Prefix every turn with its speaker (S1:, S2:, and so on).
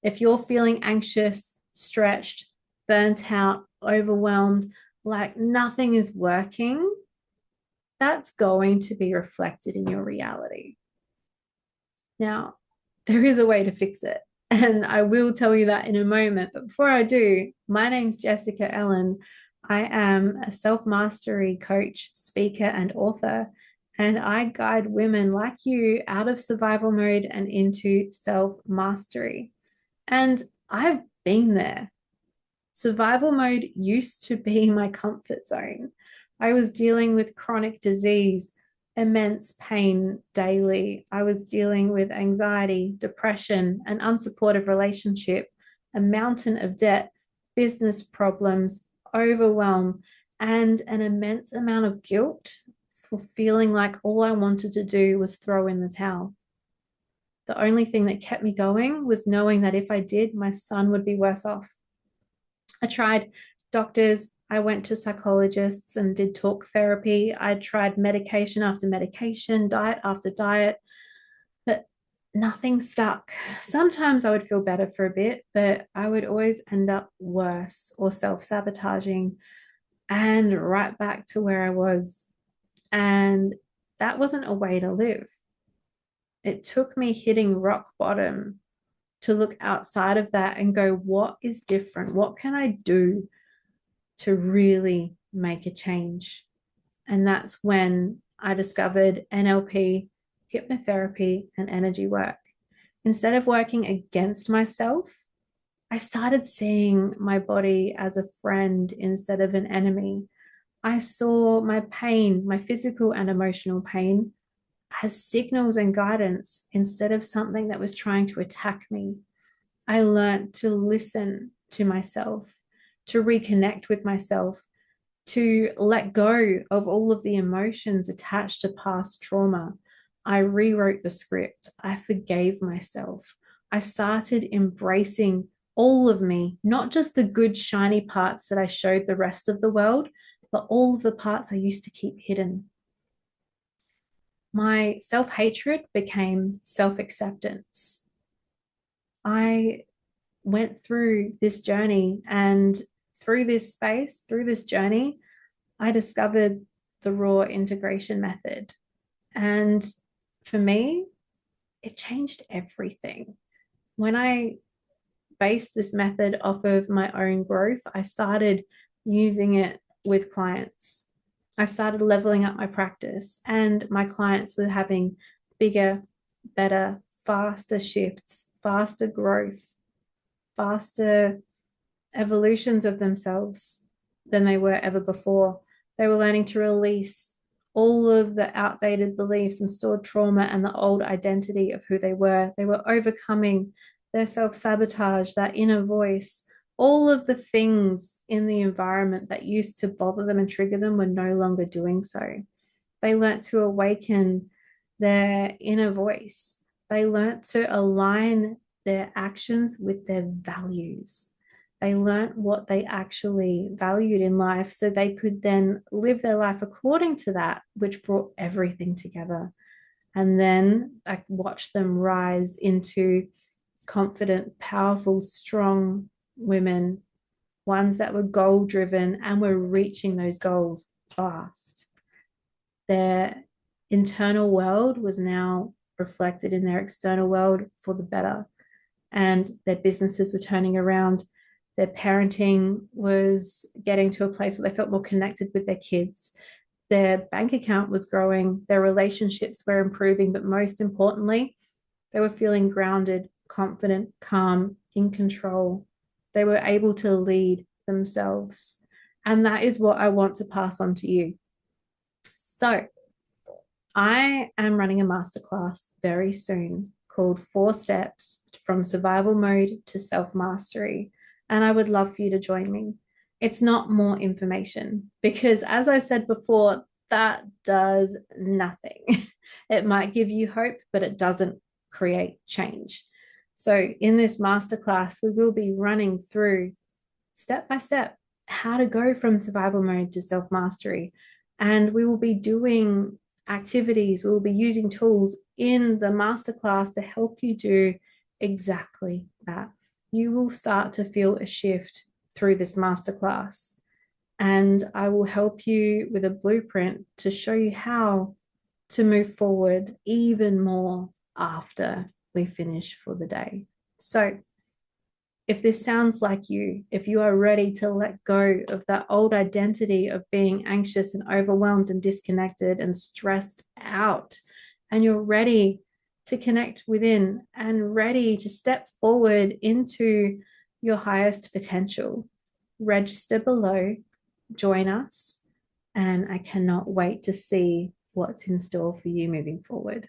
S1: If you're feeling anxious, stretched, burnt out, overwhelmed, like nothing is working, that's going to be reflected in your reality. Now, there is a way to fix it. And I will tell you that in a moment. But before I do, my name's Jessica Ellen. I am a self mastery coach, speaker, and author. And I guide women like you out of survival mode and into self mastery. And I've been there. Survival mode used to be my comfort zone. I was dealing with chronic disease, immense pain daily. I was dealing with anxiety, depression, an unsupportive relationship, a mountain of debt, business problems, overwhelm, and an immense amount of guilt for feeling like all I wanted to do was throw in the towel. The only thing that kept me going was knowing that if I did, my son would be worse off. I tried doctors, I went to psychologists and did talk therapy. I tried medication after medication, diet after diet, but nothing stuck. Sometimes I would feel better for a bit, but I would always end up worse or self sabotaging and right back to where I was. And that wasn't a way to live. It took me hitting rock bottom to look outside of that and go, what is different? What can I do to really make a change? And that's when I discovered NLP, hypnotherapy, and energy work. Instead of working against myself, I started seeing my body as a friend instead of an enemy. I saw my pain, my physical and emotional pain, as signals and guidance instead of something that was trying to attack me. I learned to listen to myself, to reconnect with myself, to let go of all of the emotions attached to past trauma. I rewrote the script. I forgave myself. I started embracing all of me, not just the good, shiny parts that I showed the rest of the world, but all of the parts I used to keep hidden. My self hatred became self acceptance. I went through this journey, and through this space, through this journey, I discovered the raw integration method. And for me, it changed everything. When I based this method off of my own growth, I started using it with clients. I started leveling up my practice, and my clients were having bigger, better, faster shifts, faster growth, faster evolutions of themselves than they were ever before. They were learning to release all of the outdated beliefs and stored trauma and the old identity of who they were. They were overcoming their self sabotage, that inner voice. All of the things in the environment that used to bother them and trigger them were no longer doing so. They learnt to awaken their inner voice. They learnt to align their actions with their values. They learnt what they actually valued in life so they could then live their life according to that, which brought everything together. And then I watched them rise into confident, powerful, strong women, ones that were goal driven and were reaching those goals fast. Their internal world was now reflected in their external world for the better, and their businesses were turning around. Their parenting was getting to a place where they felt more connected with their kids. Their bank account was growing, their relationships were improving, but most importantly, they were feeling grounded, confident, calm, in control. They were able to lead themselves. And that is what I want to pass on to you. So, I am running a masterclass very soon called 4 Steps from Survival Mode to Self Mastery. And I would love for you to join me. It's not more information because, as I said before, that does nothing. It might give you hope, but it doesn't create change. So, in this masterclass, we will be running through step by step how to go from survival mode to self mastery. And we will be doing activities, we will be using tools in the masterclass to help you do exactly that. you will start to feel a shift through this masterclass. And I will help you with a blueprint to show you how to move forward even more after we finish for the day. So, if this sounds like you, if you are ready to let go of that old identity of being anxious and overwhelmed and disconnected and stressed out, and you're ready to connect within and ready to step forward into your highest potential, register below, join us, and I cannot wait to see what's in store for you moving forward.